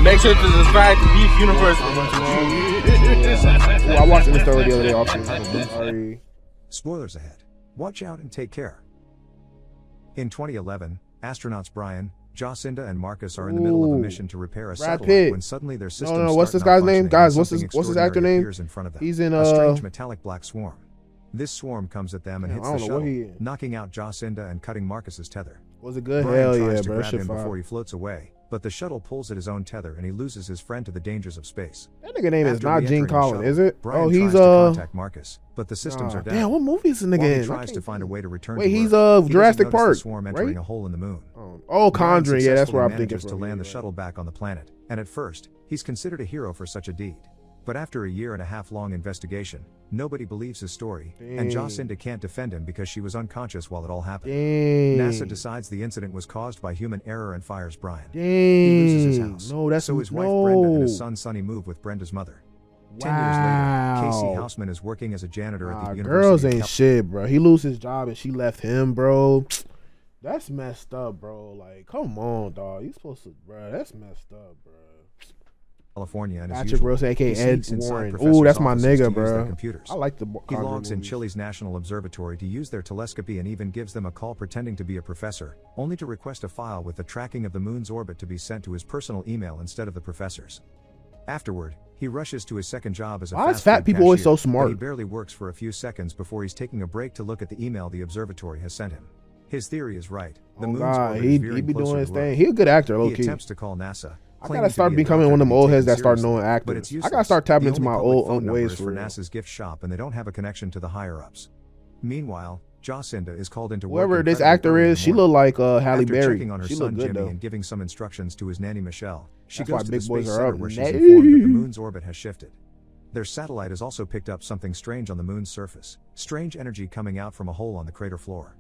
Make sure to subscribe to Beef Universe. I watched the story the other day. Also, sorry. Spoilers ahead. Watch out and take care. In 2011, astronauts Brian, Jacinda, and Marcus are in the middle of a mission to repair a satellite when suddenly their systems No, what's this guy's name? Guys, what's his actor name? In front of them. He's in a strange metallic black swarm. This swarm comes at them and hits the shuttle, knocking out Jacinda and cutting Marcus's tether. Was it good? Brian Hell tries yeah, to bro. grab him before he floats away, but the shuttle pulls at his own tether and he loses his friend to the dangers of space. That nigga name is not Gene Collins, is it? Brian tries to contact Marcus, but the systems are down. Damn, what movie is this nigga in? He tries to find a way to return. Wait, to he's Jurassic Park, the swarm entering a hole in the moon. Oh, Conjuring. Yeah, that's where I'm thinking. To land the shuttle back on the planet, and at first, he's considered a hero for such a deed. But after a 1.5 year long investigation, nobody believes his story, and Jacinda can't defend him because she was unconscious while it all happened. NASA decides the incident was caused by human error and fires Brian. He loses his house. So his wife Brenda and his son Sonny move with Brenda's mother. 10 years later, Casey Houseman is working as a janitor at the university. Girls ain't shit, bro. He lose his job and she left him, bro. That's messed up, bro. Like, come on, dog. You supposed to, bro. That's messed up, bro. California and Patrick Rose, aka Ed Warren. Ooh, that's my nigga, bro. I like the. He logs in Chile's National Observatory to use their telescopy and even gives them a call pretending to be a professor, only to request a file with the tracking of the moon's orbit to be sent to his personal email instead of the professor's. Afterward, he rushes to his second job as a Why is fat people always so smart? He barely works for a few seconds before he's taking a break to look at the email the observatory has sent him. His theory is right. The moon's orbit is veering he be doing his closer to thing. Earth. He a good actor, low key. He attempts to call NASA. I gotta start becoming one of them old heads that start knowing actors. I gotta start tapping into my old ways for NASA's gift shop, and they don't have a connection to the higher ups. Meanwhile, Jacinda is called into work. Whoever this actor is, she look like Halle Berry. After checking on her she son look good Jimmy though. and giving some instructions to his nanny Michelle, she That's goes why to big the boys space are center up. where she's informed that the moon's orbit has shifted. Their satellite has also picked up something strange on the moon's surface. Strange energy coming out from a hole on the crater floor.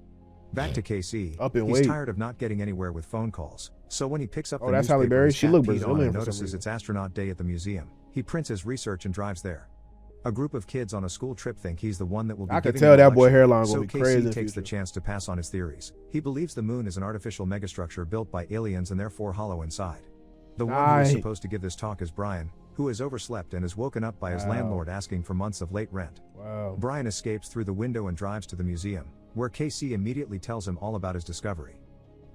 Back to KC, he's tired of not getting anywhere with phone calls. So when he picks up the that's Halle Berry. She looked Brazilian and notices it's astronaut day at the museum, he prints his research and drives there. A group of kids on a school trip think he's the one that will be. I could tell that boy hairline so will be crazy. KC takes the chance to pass on his theories. He believes the moon is an artificial megastructure built by aliens and therefore hollow inside. The one who is supposed to give this talk is Brian, who has overslept and is woken up by his landlord asking for months of late rent. Brian escapes through the window and drives to the museum, where KC immediately tells him all about his discovery.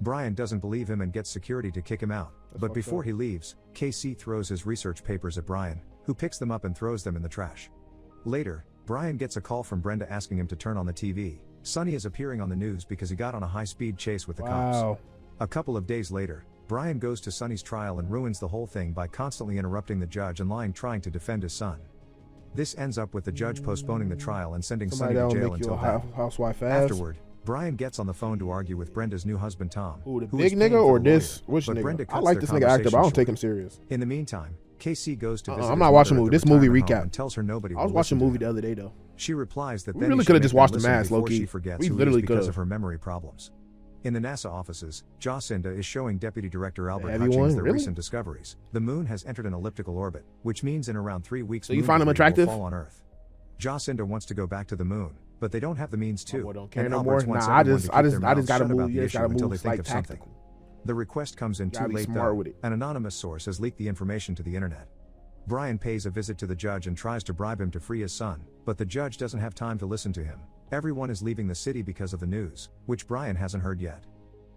Brian doesn't believe him and gets security to kick him out, but before he leaves, KC throws his research papers at Brian, who picks them up and throws them in the trash. Later, Brian gets a call from Brenda asking him to turn on the TV. Sonny is appearing on the news because he got on a high-speed chase with the cops. A couple of days later, Brian goes to Sonny's trial and ruins the whole thing by constantly interrupting the judge and lying trying to defend his son. This ends up with the judge postponing the trial and sending Sonny to jail until then. Afterward, Brian gets on the phone to argue with Brenda's new husband Tom. Who, the big nigga or this? Which nigga? I like this nigga actor, but I don't take him serious. In the meantime, KC goes to visit I'm not watching movie. This movie recap. And tells her nobody. I was watching a movie the other day though. She replies that we really could have just watched The Mask, low key. She forgets we literally could because of her memory problems. In the NASA offices, Jacinda is showing Deputy Director Albert Hutchings their recent discoveries. The moon has entered an elliptical orbit, which means in around 3 weeks, so you find him attractive? Will fall on Earth. Jacinda wants to go back to the moon, but they don't have the means to. Don't care no more. Nah, I just gotta move. You just gotta move like tactical. The request comes in too late though. An anonymous source has leaked the information to the internet. Brian pays a visit to the judge and tries to bribe him to free his son, but the judge doesn't have time to listen to him. Everyone is leaving the city because of the news, which Brian hasn't heard yet.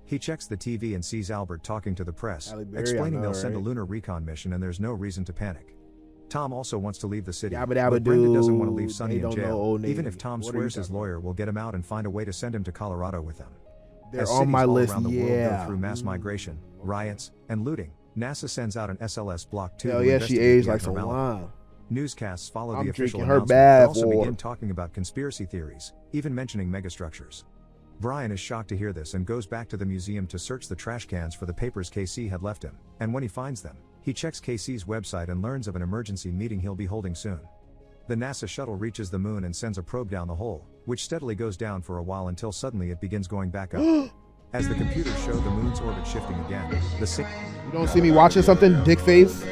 He checks the TV and sees Albert talking to the press, explaining they'll send a lunar recon mission and there's no reason to panic. Tom also wants to leave the city, but Brenda doesn't want to leave Sonny in jail, even if Tom swears his lawyer will get him out and find a way to send him to Colorado with them. They're on my list, around the world go through mass migration, riots, and looting, NASA sends out an SLS Block 2 to investigate she aged the like some abnormality. wine. Newscasts follow the official her announcement, bad but also begin talking about conspiracy theories, even mentioning megastructures. Brian is shocked to hear this and goes back to the museum to search the trash cans for the papers KC had left him, and when he finds them, he checks KC's website and learns of an emergency meeting he'll be holding soon. The NASA shuttle reaches the moon and sends a probe down the hole, which steadily goes down for a while until suddenly it begins going back up. As the computers show the moon's orbit shifting again, You don't see me watching something, dick face?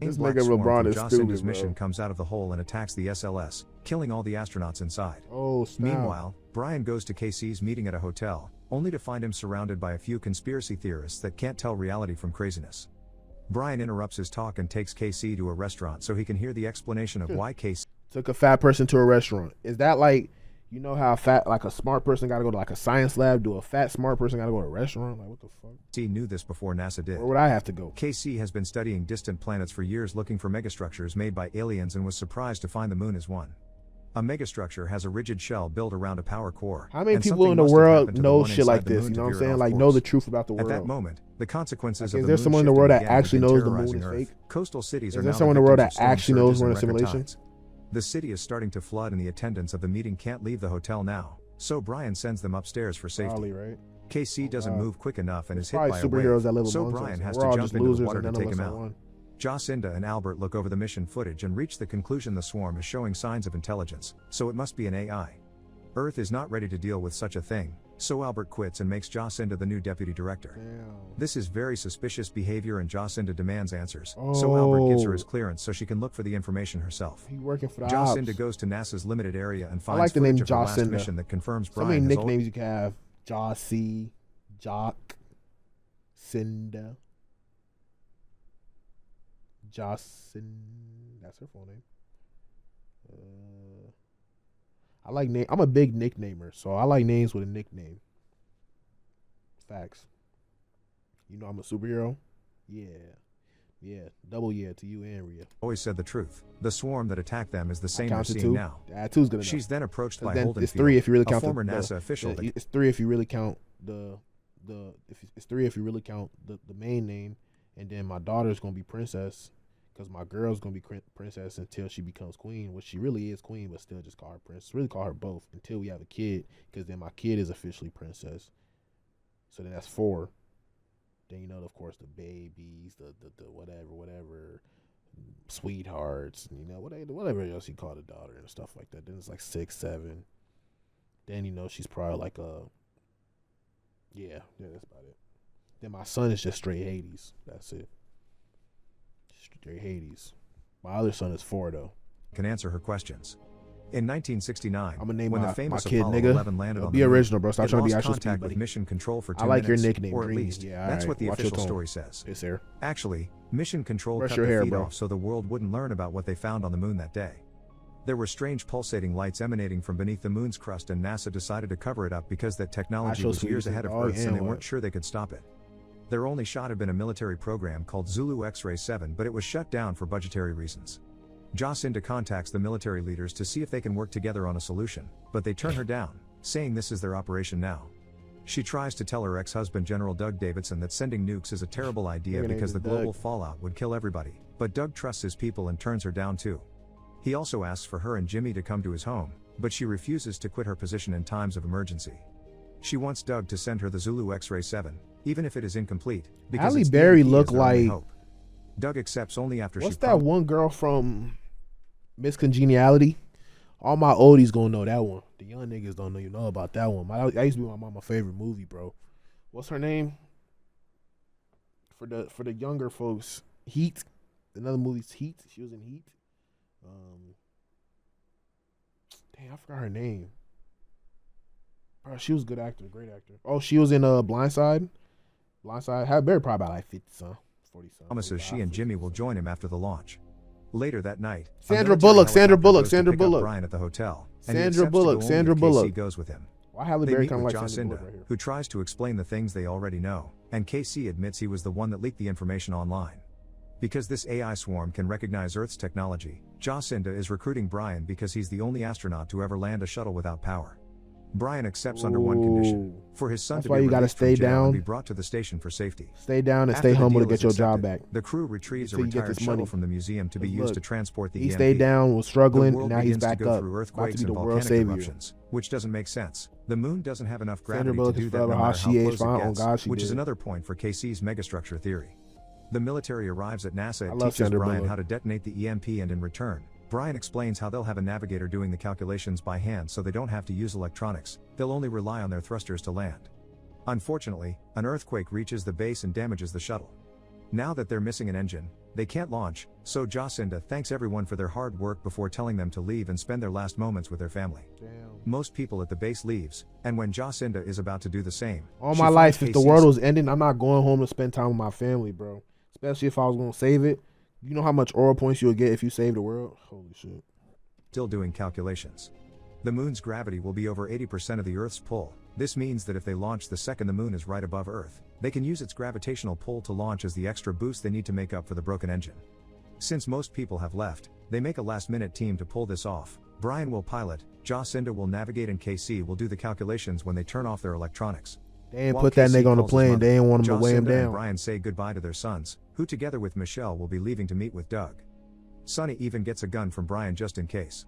This black nigga swarm LeBron from is Jacinda's stupid, mission bro. comes out of the hole and attacks the SLS, killing all the astronauts inside. Oh, snap. Meanwhile, Brian goes to KC's meeting at a hotel, only to find him surrounded by a few conspiracy theorists that can't tell reality from craziness. Brian interrupts his talk and takes KC to a restaurant so he can hear the explanation of why KC Took a fat person to a restaurant. Is that like, you know how fat, like a smart person got to go to like a science lab? Do a fat smart person got to go to a restaurant? Like, what the fuck? knew this before NASA did. Where would I have to go? KC has been studying distant planets for years looking for megastructures made by aliens and was surprised to find the moon is one. A megastructure has a rigid shell built around a power core. How many and people something in the must have world happened to the know one shit inside like the this? moon You to know what I'm veer it saying? off Like, know course. the truth about the world. At that moment, the consequences Like, of is the there moon someone in the shifting world that began actually to begin knows the moon terrorizing is Earth. fake? Coastal cities Is are there now someone the in the world victims that of actually storm knows surges we're in and a record simulation? tides. The city is starting to flood and the attendants of the meeting can't leave the hotel now, so Brian sends them upstairs for safety. Probably, right? KC doesn't move quick enough and is hit Probably by a superheroes wave, that live so amongst Brian us. has We're to all jump just into the losers water and to none of take us him are out. one. Jacinda and Albert look over the mission footage and reach the conclusion the swarm is showing signs of intelligence, so it must be an AI. Earth is not ready to deal with such a thing, so Albert quits and makes Jacinda the new deputy director. Damn. This is very suspicious behavior and Jacinda demands answers, so Albert gives her his clearance so she can look for the information herself. He working for the Jacinda ops. goes to NASA's limited area and I finds like the name footage of her last Jacinda. mission that confirms So many Brian has nicknames you can have. Jossie, Jock, Cinda, Jocin. That's her full name. I like name. I'm a big nicknamer, so I like names with a nickname. Facts. You know I'm a superhero. Yeah. Double yeah to you and Rhea. always said the truth. The swarm that attacked them is the same we're Counted seeing two. now. Two's good enough. She's then approached by Then Holden it's three if you really a count former the NASA official. that It's three if you really count it's three if you really count the main name, and then my daughter's gonna be princess, because my girl's gonna be princess until she becomes queen, which she really is queen, but still just call her princess. Really call her both until we have a kid, because then my kid is officially princess. So then that's four. Then you know, of course, the babies, the whatever, sweethearts, you know, whatever else you call the daughter and stuff like that. Then it's like 6, 7. Then you know she's probably like yeah, that's about it. Then my son is just straight Hades. That's it. Straight Hades. My other son is 4 though. can answer her questions. In 1969, I'm gonna name when my the famous kid Apollo nigga. 11 landed on Be the moon, original, bro. Stop it trying to be lost actual contact speed, with buddy. mission control for 2 I like your minutes, nickname, or at Dreamy. least Yeah, that's alright. what the Watch your official tone. story says. It's here. Actually, mission control Brush cut your their hair, feet bro. off so the world wouldn't learn about what they found on the moon that day. There were strange pulsating lights emanating from beneath the moon's crust, and NASA decided to cover it up because that technology show was sweet years as ahead of dog Earth's and and they what? weren't sure they could stop it. Their only shot had been a military program called Zulu X-Ray 7, but it was shut down for budgetary reasons. Jacinda contacts the military leaders to see if they can work together on a solution, but they turn her down, saying this is their operation now. She tries to tell her ex-husband General Doug Davidson that sending nukes is a terrible idea Her name because is the global Doug. fallout would kill everybody, but Doug trusts his people and turns her down too. He also asks for her and Jimmy to come to his home, but she refuses to quit her position in times of emergency. She wants Doug to send her the Zulu X-Ray 7, even if it is incomplete, because Halle its Berry EMP look is their only like- hope. Doug accepts only after What's she that one girl from Miss Congeniality? All my oldies gonna know that one. The young niggas don't know about that one. That used to be my mama's favorite movie, bro. What's her name? For the younger folks, Heat. Another movie's Heat. She was in Heat. Dang, I forgot her name. Bro, she was a good actor, great actor. Oh, she was in Blindside. Halle Berry probably about like 50 some, 40 some. promises she and Jimmy will join him after the launch. Later that night, a Sandra military Bullock, Sandra helicopter Bullock, goes to Sandra pick up Bullock. Brian at the hotel, and he Sandra accepts to Bullock, go only Sandra if Bullock. KC goes with him. Why Halle They Berry meet kind of with like Sandra Jacinda, Bullock right here? who tries to explain the things they already know, and KC admits he was the one that leaked the information online. Because this AI swarm can recognize Earth's technology, Jacinda is recruiting Brian because he's the only astronaut to ever land a shuttle without power. Brian accepts under one condition: for his son That's to why be you gotta released from stay jail down. and be brought to the station for safety. Stay down and After stay the humble to deal get is your job accepted, back. The crew retrieves a Until you get retired this shuttle money. from the museum to be Look, used to transport the He EMP. stayed down, was The struggling, world and now he's begins to back go up. through About to earthquakes be and the world volcanic savior. eruptions, which doesn't make sense. The moon doesn't have enough Sandra gravity to Bullock do is that no forever how matter how she is, close fine. it Oh, gets, God, she which is did. another point for KC's megastructure theory. The military arrives at NASA I and love teaches Sandra Brian Bullock. how to detonate the EMP, and in return, Brian explains how they'll have a navigator doing the calculations by hand so they don't have to use electronics, they'll only rely on their thrusters to land. Unfortunately, an earthquake reaches the base and damages the shuttle. Now that they're missing an engine, they can't launch, so Jacinda thanks everyone for their hard work before telling them to leave and spend their last moments with their family. Damn. Most people at the base leaves, and when Jacinda is about to do the same, All she my finds life, if the Casey's- world was ending, I'm not going home to spend time with my family, bro. Especially if I was gonna save it. You know how much oral points you'll get if you save the world? Holy shit. still doing calculations. The moon's gravity will be over 80% of the Earth's pull. This means that if they launch the second the moon is right above Earth, they can use its gravitational pull to launch as the extra boost they need to make up for the broken engine. Since most people have left, they make a last-minute team to pull this off. Brian will pilot, Jacinda will navigate, and KC will do the calculations when they turn off their electronics. They ain't While put that KC nigga on the calls his plane. mother, They ain't want him to weigh him Jacinda and down. Brian say goodbye to their sons, who together with Michelle will be leaving to meet with Doug. Sonny even gets a gun from Brian just in case.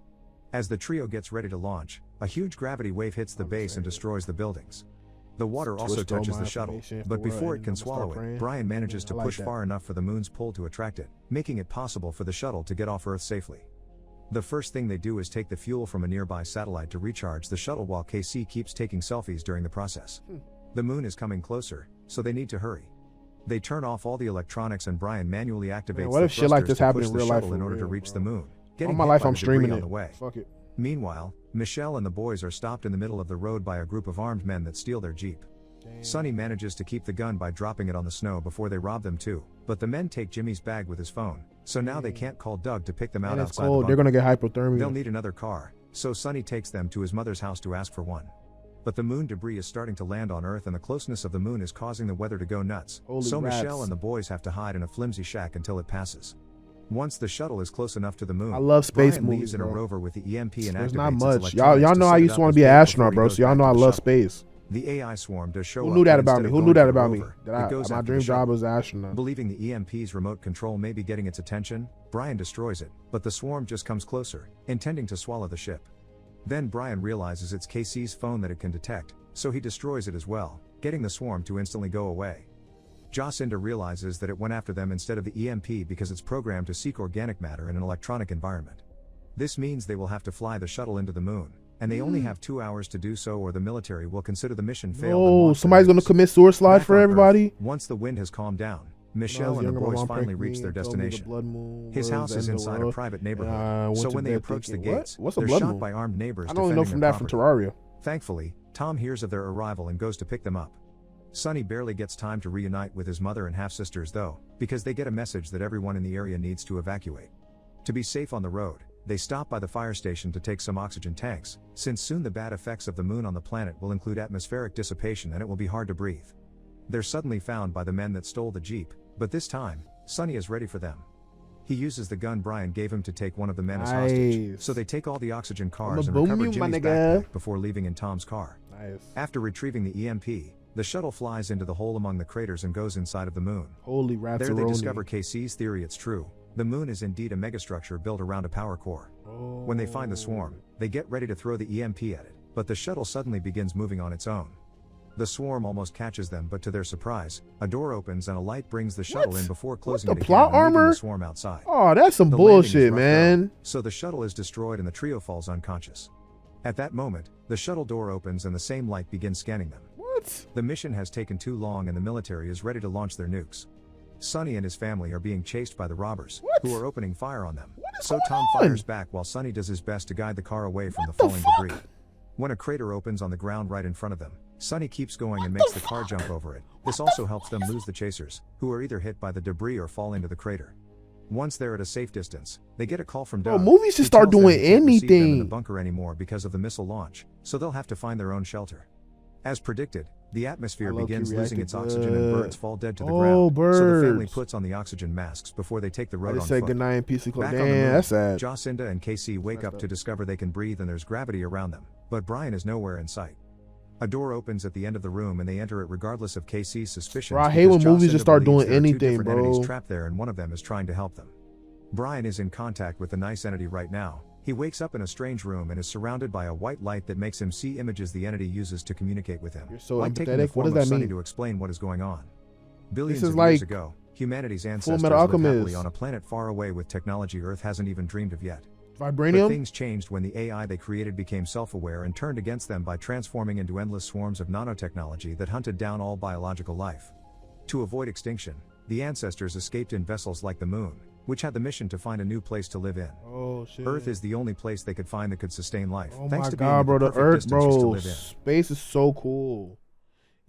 As the trio gets ready to launch, a huge gravity wave hits the base and destroys the buildings. The water also Twist all touches my the shuttle, information but for what, before it and can I'ma start swallow praying? it, Brian manages to I like push that. far enough for the moon's pull to attract it, making it possible for the shuttle to get off Earth safely. The first thing they do is take the fuel from a nearby satellite to recharge the shuttle while KC keeps taking selfies during the process. The moon is coming closer, so they need to hurry. They turn off all the electronics and Brian manually activates Man, what the if shit like thrusters this to happened push in the real life shuttle for in order to real, reach bro? the moon, All getting my hit life by I'm the debris streaming on it. the way. Fuck it. Meanwhile, Michelle and the boys are stopped in the middle of the road by a group of armed men that steal their Jeep. Damn. Sonny manages to keep the gun by dropping it on the snow before they rob them too, but the men take Jimmy's bag with his phone, so now they can't call Doug to pick them out And it's outside the cold. They're bunker. gonna get hypothermia. They'll need another car, so Sonny takes them to his mother's house to ask for one. But the moon debris is starting to land on Earth and the closeness of the moon is causing the weather to go nuts, Holy so rats. Michelle and the boys have to hide in a flimsy shack until it passes. Once the shuttle is close enough to the moon, I love space Brian movies, leaves in a bro. rover with the EMP and There's activates not its much. electronics Y'all to know I set it used up to want as to be an bait before astronaut, he bro. goes So y'all back know to I the love shuttle. space. The AI swarm does show Who up, knew that but about instead me? of Who going knew to that the about me? rover, That it goes my after dream the shuttle. job was astronaut. Believing the EMP's remote control may be getting its attention, Brian destroys it, but the swarm just comes closer, intending to swallow the ship. Then Brian realizes it's KC's phone that it can detect, so he destroys it as well, getting the swarm to instantly go away. Jacinda realizes that it went after them instead of the EMP because it's programmed to seek organic matter in an electronic environment. This means they will have to fly the shuttle into the moon, and they only have 2 hours to do so or the military will consider the mission failed. and Oh, launch their somebody's gonna nukes. commit suicide Back for on everybody. Earth, once the wind has calmed down, When I Michelle was and the younger, my boys mom finally pranked reach me their and told me the destination. blood moon His was house the is end of the inside a world. private And I neighborhood, went so to when they bed approach the thinking, gates, What's a they're blood shot moon? by armed neighbors I don't even know defending from their that from property. Terraria. Thankfully, Tom hears of their arrival and goes to pick them up. Sonny barely gets time to reunite with his mother and half-sisters though, because they get a message that everyone in the area needs to evacuate. To be safe on the road, they stop by the fire station to take some oxygen tanks, since soon the bad effects of the moon on the planet will include atmospheric dissipation and it will be hard to breathe. They're suddenly found by the men that stole the Jeep, but this time, Sonny is ready for them. He uses the gun Brian gave him to take one of the men as hostage, Nice. so they take all the oxygen cars and boom recover you, my Jimmy's nigga. backpack before leaving in Tom's car. Nice. After retrieving the EMP, the shuttle flies into the hole among the craters and goes inside of the moon. Holy rats. There they discover KC's theory it's true. The moon is indeed a megastructure built around a power core. When they find the swarm, they get ready to throw the EMP at it, but the shuttle suddenly begins moving on its own. The swarm almost catches them, but to their surprise, a door opens and a light brings the shuttle in before closing the it plot again and leaving armor? the swarm outside. Oh, that's some The landing is bullshit, rough man. though, so the shuttle is destroyed and the trio falls unconscious. At that moment, the shuttle door opens and the same light begins scanning them. What? The mission has taken too long and the military is ready to launch their nukes. Sonny and his family are being chased by the robbers, What? who are opening fire on them. What is So going Tom on? fires back while Sonny does his best to guide the car away from What the the falling fuck? debris. When a crater opens on the ground right in front of them, Sonny keeps going and makes the car jump over it. This also helps them lose the chasers, who are either hit by the debris or fall into the crater. Once they're at a safe distance, they get a call from Bro, Doug. movies should He start tells them doing he can't receive them in the anything. bunker anymore because of the missile launch, so they'll have to find their own shelter. As predicted, the atmosphere I low-key begins losing reacted its oxygen and to- birds fall dead to the Oh, ground. So the family birds. puts on the oxygen masks before they take the I road just on said foot. goodnight and peace and Back Damn, on the moon, that's sad. Jacinda and KC wake Messed up up. to discover they can breathe and there's gravity around them, but Brian is nowhere in sight. A door opens at the end of the room and they enter it regardless of KC's suspicions. Bro, I hate because when movies Jacinda just start believes doing there are two anything, different entities bro. trapped there and one of them is trying to help them. Brian is in contact with the nice entity right now. He wakes up in a strange room and is surrounded by a white light that makes him see images the entity uses to communicate with him. You're so like taking the empathetic? What form does of that Sonny mean? to explain what is going on. Billions is of like years ago, humanity's ancestors Metal lived happily Alchemist. on a planet far away with technology Earth hasn't even dreamed of yet. But Vibranium? things changed when the AI they created became self-aware and turned against them by transforming into endless swarms of nanotechnology that hunted down all biological life. To avoid extinction, the ancestors escaped in vessels like the Moon, which had the mission to find a new place to live in. Oh shit. Earth is the only place they could find that could sustain life. Oh thanks my to god, bro, being the Earth, distance used to bro. live in. Space is so cool.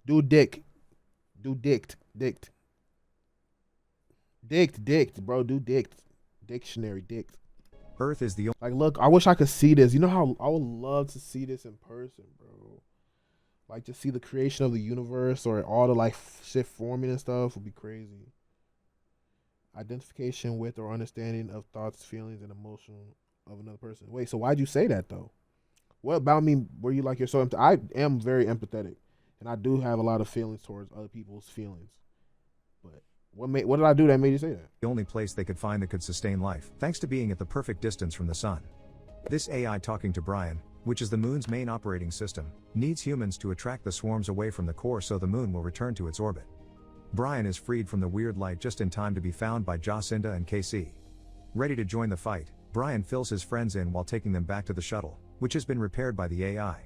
Do dick, bro. Do dick. Dictionary, dick. Earth is the Like, look, I wish I could see this. You know how I would love to see this in person, bro. Like, to see the creation of the universe or all the like shit forming and stuff would be crazy. Identification with or understanding of thoughts, feelings, and emotion of another person. Wait, so why'd you say that though? What about me? Were you like, you're so? I am very empathetic, and I do have a lot of feelings towards other people's feelings. But what did I do that made you say that? only place they could find that could sustain life, thanks to being at the perfect distance from the sun. This AI talking to Brian, which is the Moon's main operating system, needs humans to attract the swarms away from the core so the Moon will return to its orbit. Brian is freed from the weird light just in time to be found by Jacinda and KC. Ready to join the fight, Brian fills his friends in while taking them back to the shuttle, which has been repaired by the AI.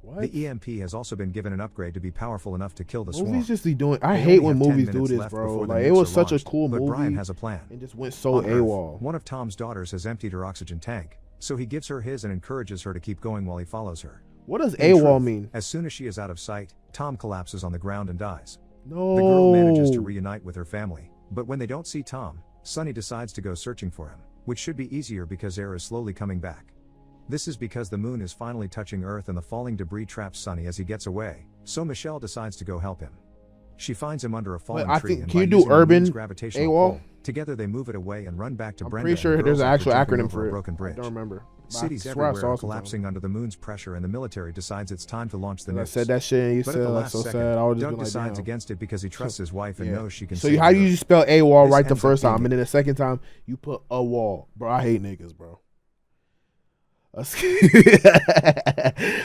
What? The EMP has also been given an upgrade to be powerful enough to kill the swarm. Movies just be doing. I They hate only when have 10 movies do minutes this, left bro. before the Like, it nukes was are such a launched, cool but movie. Brian has a plan. And just went so On Earth, AWOL. one of Tom's daughters has emptied her oxygen tank, so he gives her his and encourages her to keep going while he follows her. What does In AWOL truth, mean? As soon as she is out of sight, Tom collapses on the ground and dies. No. The girl manages to reunite with her family, but when they don't see Tom, Sunny decides to go searching for him, which should be easier because air is slowly coming back. This is because the Moon is finally touching Earth and the falling debris traps Sunny as he gets away, so Michelle decides to go help him. She finds him under a fallen I tree think, and can by you do using the urban Moon's gravitational AWOL? pull, together they move it away and run back to I'm Brenda. pretty sure and the there's girls an after actual jumping acronym over for a it. broken I bridge. don't remember. Cities I swear I everywhere saw are sometime. collapsing under the Moon's pressure and the military decides it's time to launch the I nukes. said that shit and you But said at the like last so second, sad. I would just Doug been like, decides damn. against it because he trusts his wife and Yeah. knows she can So save how the do you Earth. spell AWOL This right the ends up first time, being and then the second time you put a wall, bro? I hate niggas, bro.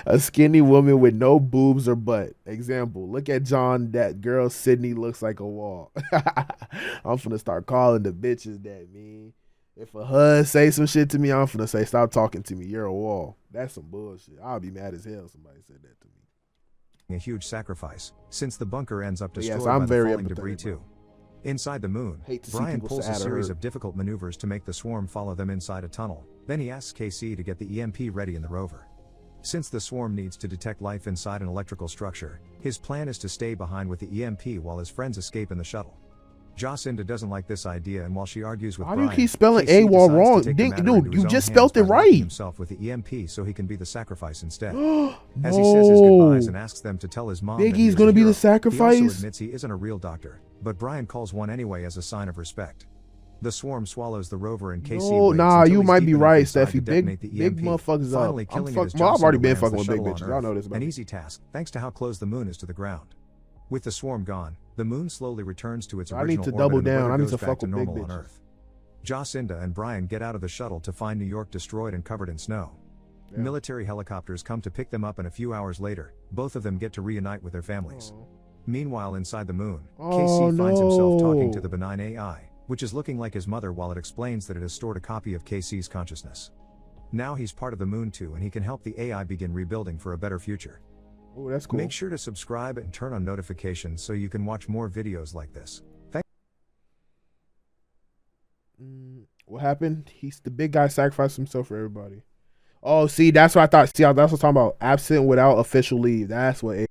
A skinny woman with no boobs or butt. Example: look at John. That girl Sydney looks like a wall. I'm finna start calling the bitches that, man. If a HUD say some shit to me, I'm finna say, stop talking to me. You're a wall. That's some bullshit. I'll be mad as hell if somebody said that to me. A huge sacrifice, since the bunker ends up But destroyed yes, by I'm the very falling empathetic, debris bro. too. Inside the Moon, Hate to see Brian people pulls a sad or series hurt. of difficult maneuvers to make the swarm follow them inside a tunnel. Then he asks KC to get the EMP ready in the rover. Since the swarm needs to detect life inside an electrical structure, his plan is to stay behind with the EMP while his friends escape in the shuttle. Jacinda doesn't like this idea, and while she argues with Why do you Brian, keep spelling KC AWOL decides to wrong? take the Dude, matter into his you own just hands spelled it by locking right. himself with the EMP so he can be the sacrifice instead. No. As he says his goodbyes and asks them to tell his mom that he Biggie's was a gonna be the hero, sacrifice? He also admits he isn't a real doctor, but Brian calls one anyway as a sign of respect. The swarm swallows the rover and KC No, waits nah, until you he's might deep be enough right, inside Steffi. to detonate the Big EMP, motherfuckers up. finally killing it as Well, I've already Jacinda been lands fucking the with big shuttle on bitches. Y'all know Earth. this about An me. easy task, thanks to how close the Moon is to the ground. With the swarm gone, the Moon slowly returns to its I original need to orbit double and the down. weather I need goes to back fuck to with big normal on bitches. Earth. Jacinda and Brian get out of the shuttle to find New York destroyed and covered in snow. Yeah. Military helicopters come to pick them up, and a few hours later, both of them get to reunite with their families. Oh. Meanwhile, inside the Moon, Oh, KC finds himself talking no. to the benign AI, which is looking like his mother while it explains that it has stored a copy of KC's consciousness. Now he's part of the Moon too, and he can help the AI begin rebuilding for a better future. Oh, that's cool. Make sure to subscribe and turn on notifications so you can watch more videos like this. What happened? The big guy sacrificed himself for everybody. Oh, see, that's what I thought. See, that's what I'm talking about. Absent without official leave. That's what